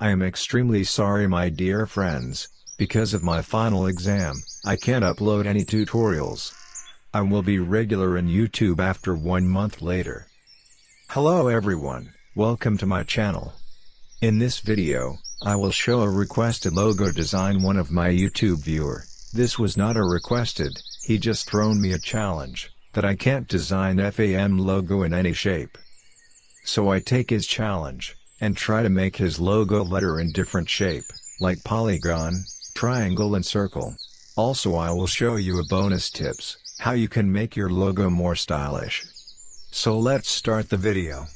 I am extremely sorry my dear friends, because of my final exam, I can't upload any tutorials. I will be regular in YouTube after 1 month later. Hello everyone, welcome to my channel. In this video, I will show a requested logo design one of my YouTube viewer. This was not a requested, he just thrown me a challenge, that I can't design FAM logo in any shape. So I take his challenge, and try to make his logo letter in different shape, like polygon, triangle and circle. Also I will show you a bonus tips, how you can make your logo more stylish. So let's start the video.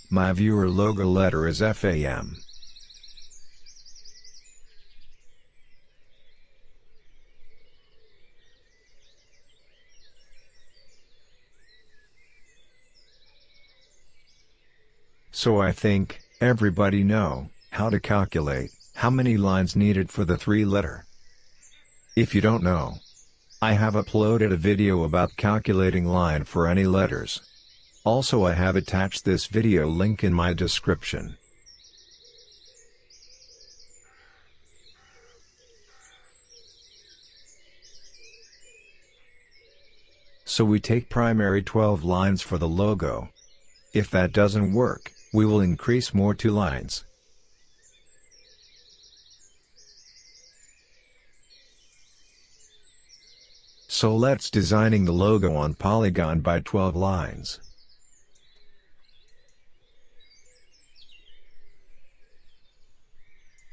My viewer logo letter is FAM. So I think, everybody know, how to calculate, how many lines needed for the 3-letter. If you don't know, I have uploaded a video about calculating line for any letters. Also I have attached this video link in my description. So we take primary 12 lines for the logo. If that doesn't work, we will increase more 2 lines. So let's designing the logo on Polygon by 12 lines.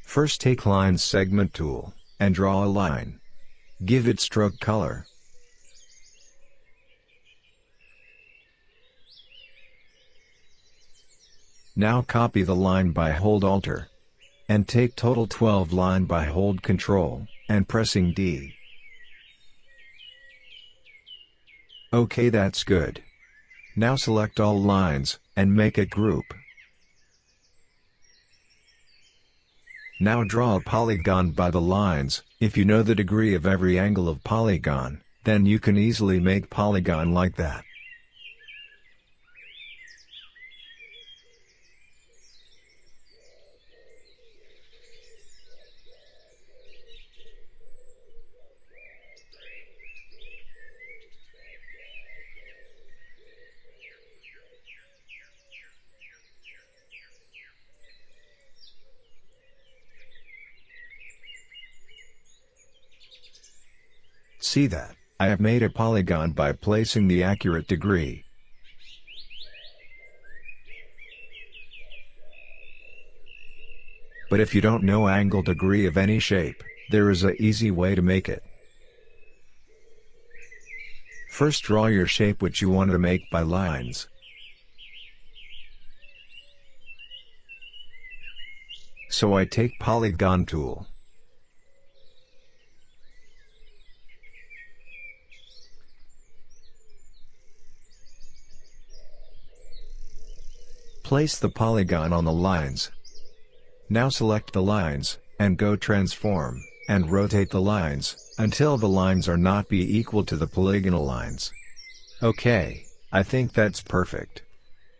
First take line segment tool, and draw a line. Give it stroke color. Now copy the line by hold Alt, and take total 12 line by hold Ctrl, and pressing D. Okay, that's good. Now select all lines, and make a group. Now draw a polygon by the lines. If you know the degree of every angle of polygon, then you can easily make polygon like that. See that, I have made a polygon by placing the accurate degree. But if you don't know angle degree of any shape, there is a easy way to make it. First draw your shape which you want to make by lines. So I take Polygon tool. Place the polygon on the lines. Now select the lines, and go transform, and rotate the lines, until the lines are not be equal to the polygonal lines. Okay, I think that's perfect.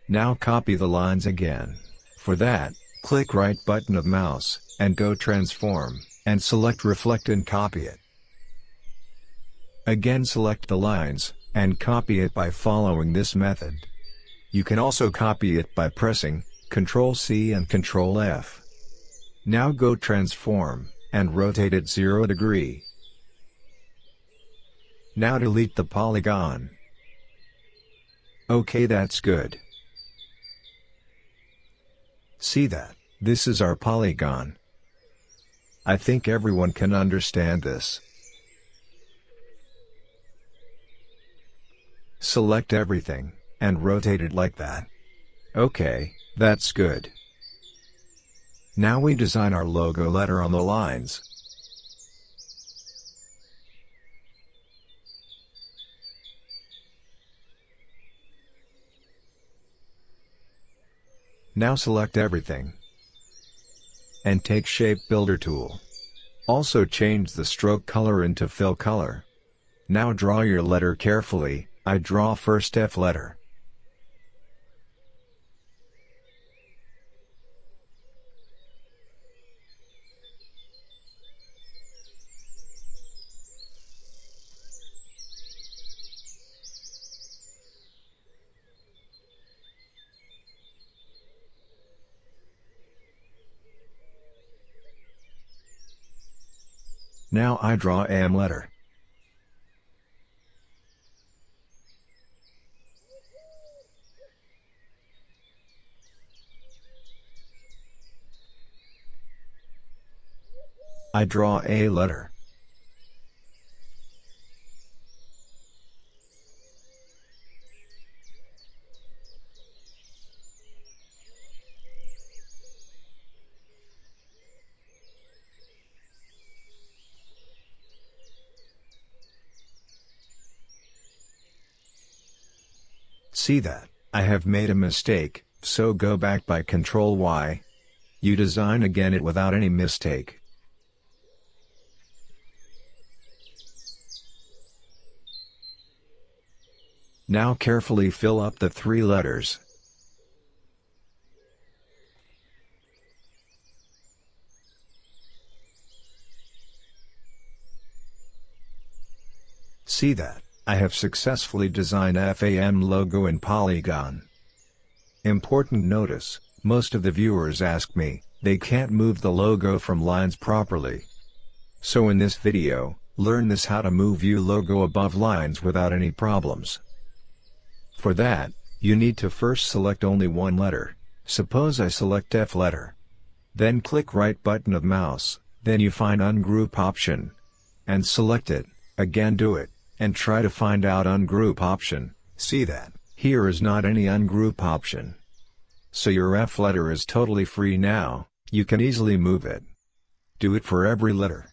Now copy the lines again. For that, click right button of mouse, and go transform, and select reflect and copy it. Again select the lines, and copy it by following this method. You can also copy it by pressing Ctrl+C and Ctrl+F. Now go transform, and rotate it 0 degree. Now delete the polygon. Okay, that's good. See that, this is our polygon. I think everyone can understand this. Select everything, and rotate it like that. Okay, that's good. Now we design our logo letter on the lines. Now select everything, and take Shape Builder tool. Also change the stroke color into fill color. Now draw your letter carefully. I draw first F letter. Now I draw AM letter. I draw A letter. See that, I have made a mistake, so go back by Ctrl Y. You design again it without any mistake. Now carefully fill up the 3 letters. See that, I have successfully designed FAM logo in Polygon. Important notice, most of the viewers ask me, they can't move the logo from lines properly. So in this video, learn this how to move your logo above lines without any problems. For that, you need to first select only one letter. Suppose I select F letter. Then click right button of mouse, then you find ungroup option. And select it, again do it, and try to find out ungroup option. See that, here is not any ungroup option. So your F letter is totally free now, you can easily move it. Do it for every letter.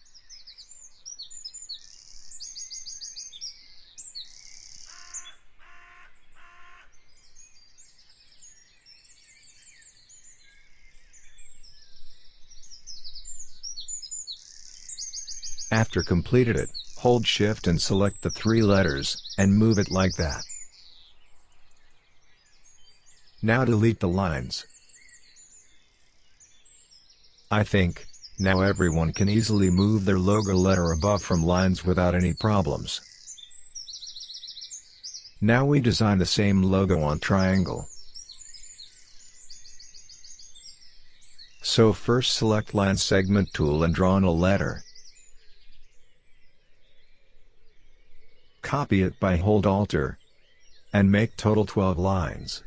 After completed it, hold Shift and select the 3 letters, and move it like that. Now delete the lines. I think, now everyone can easily move their logo letter above from lines without any problems. Now we design the same logo on triangle. So first select line segment tool and draw on a letter. Copy it by hold Alt, and make total 12 lines.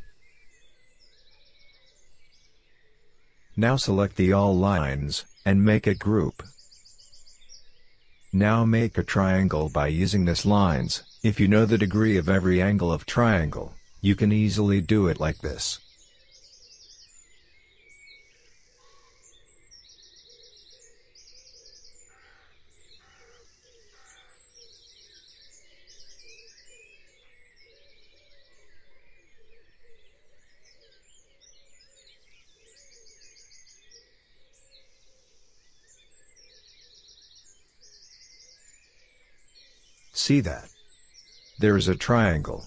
Now select the all lines, and make it group. Now make a triangle by using this lines. If you know the degree of every angle of triangle, you can easily do it like this. See that? There is a triangle.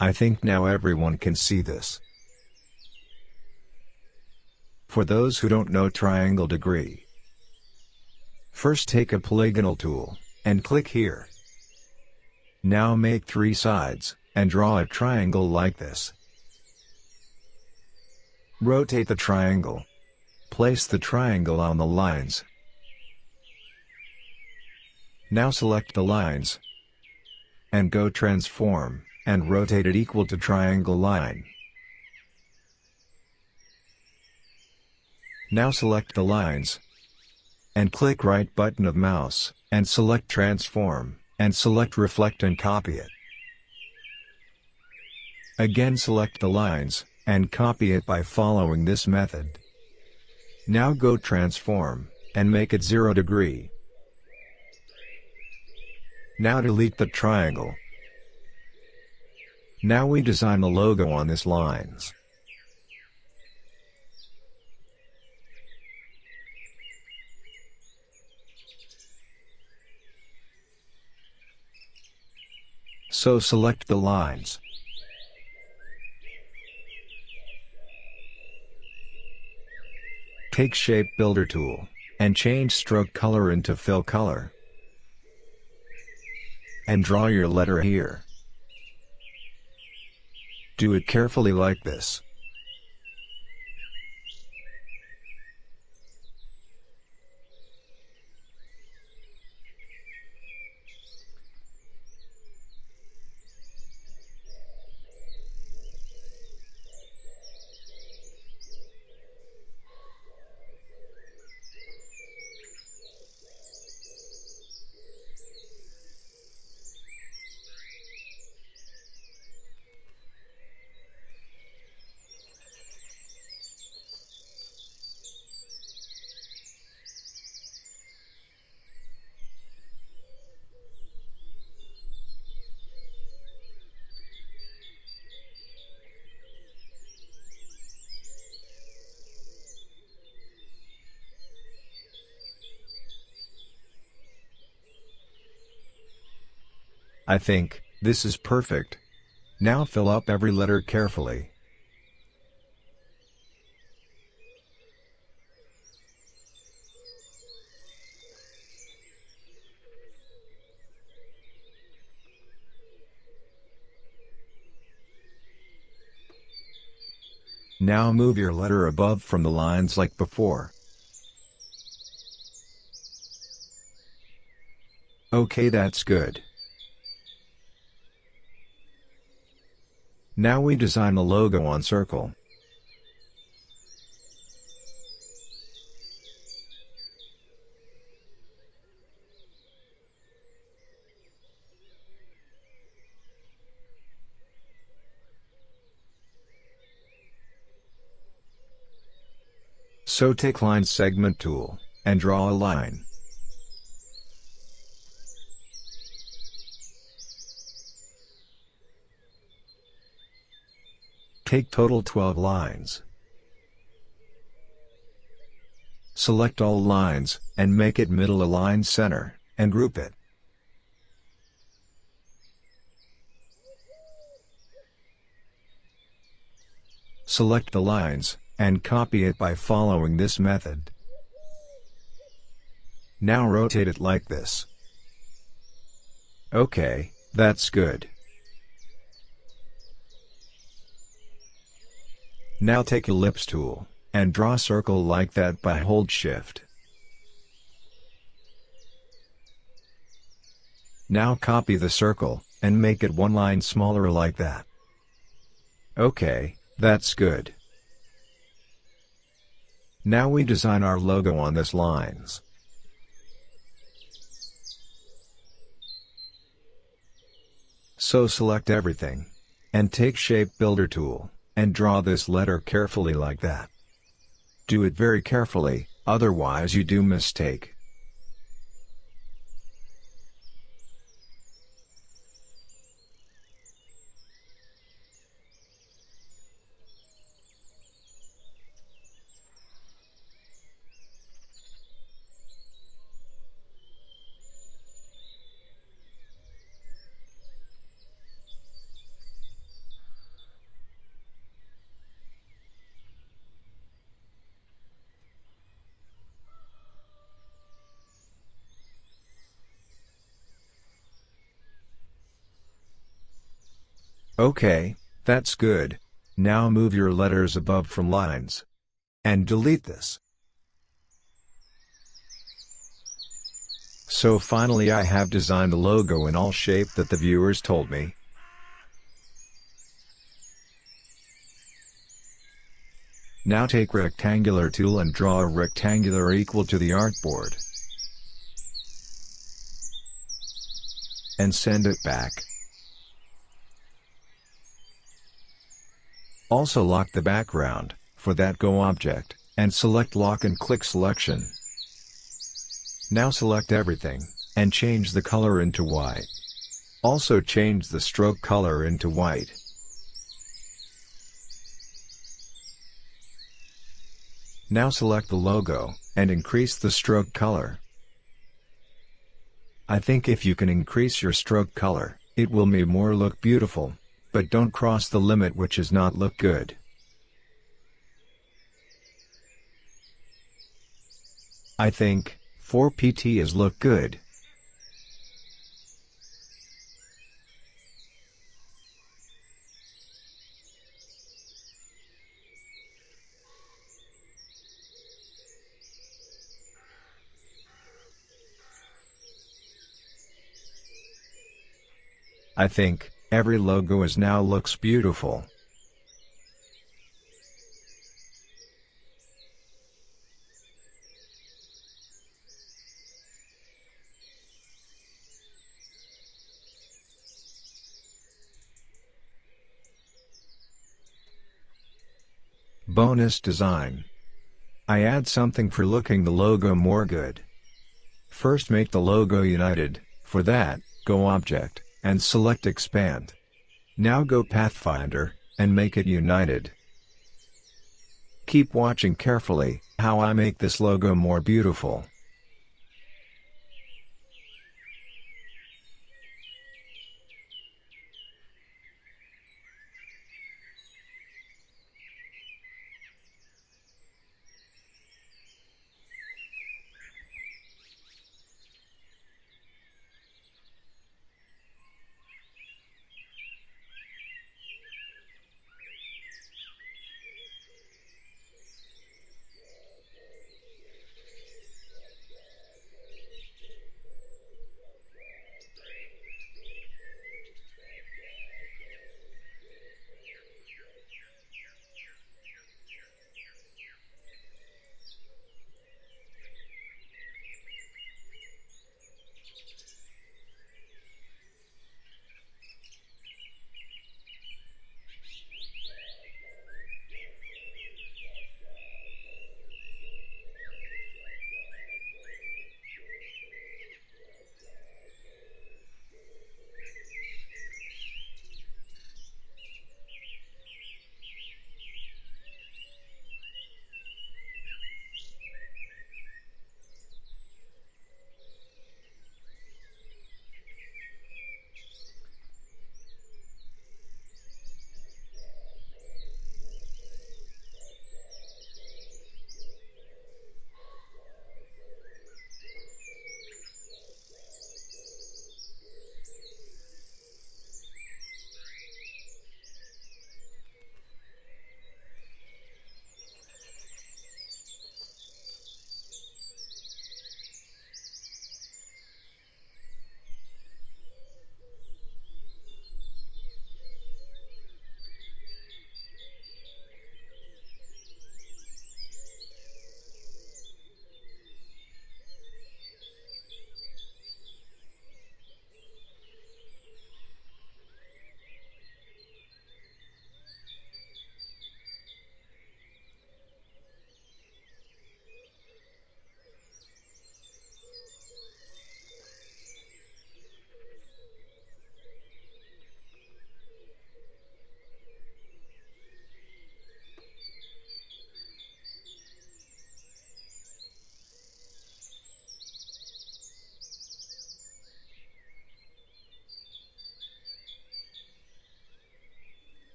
I think now everyone can see this. For those who don't know triangle degree, first take a polygonal tool, and click here. Now make 3 sides, and draw a triangle like this. Rotate the triangle. Place the triangle on the lines. Now select the lines, and go transform, and rotate it equal to triangle line. Now select the lines, and click right button of mouse, and select transform, and select reflect and copy it. Again select the lines, and copy it by following this method. Now go transform, and make it 0 degree. Now delete the triangle. Now we design the logo on these lines. So select the lines. Take Shape Builder tool, and change stroke color into fill color. And draw your letter here. Do it carefully like this. I think this is perfect. Now fill up every letter carefully. Now move your letter above from the lines like before. Okay, that's good. Now we design the logo on circle. So take line segment tool, and draw a line. Take total 12 lines. Select all lines, and make it middle align center, and group it. Select the lines, and copy it by following this method. Now rotate it like this. Okay, that's good. Now take ellipse tool, and draw a circle like that by hold shift. Now copy the circle, and make it one line smaller like that. Okay, that's good. Now we design our logo on these lines. So select everything, and take Shape Builder tool, and draw this letter carefully like that. Do it very carefully, otherwise you do mistake. Okay, that's good. Now move your letters above from lines. And delete this. So finally I have designed the logo in all shape that the viewers told me. Now take rectangular tool and draw a rectangular equal to the artboard. And send it back. Also lock the background. For that go Object, and select Lock and click Selection. Now select everything, and change the color into white. Also change the stroke color into white. Now select the logo, and increase the stroke color. I think if you can increase your stroke color, it will make more look beautiful, but don't cross the limit which is not look good. I think 4 pt is look good. I think every logo is now looks beautiful. Bonus design. I add something for looking the logo more good. First make the logo united. For that, go Object, and select Expand. Now go Pathfinder, and make it united. Keep watching carefully, how I make this logo more beautiful.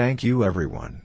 Thank you everyone.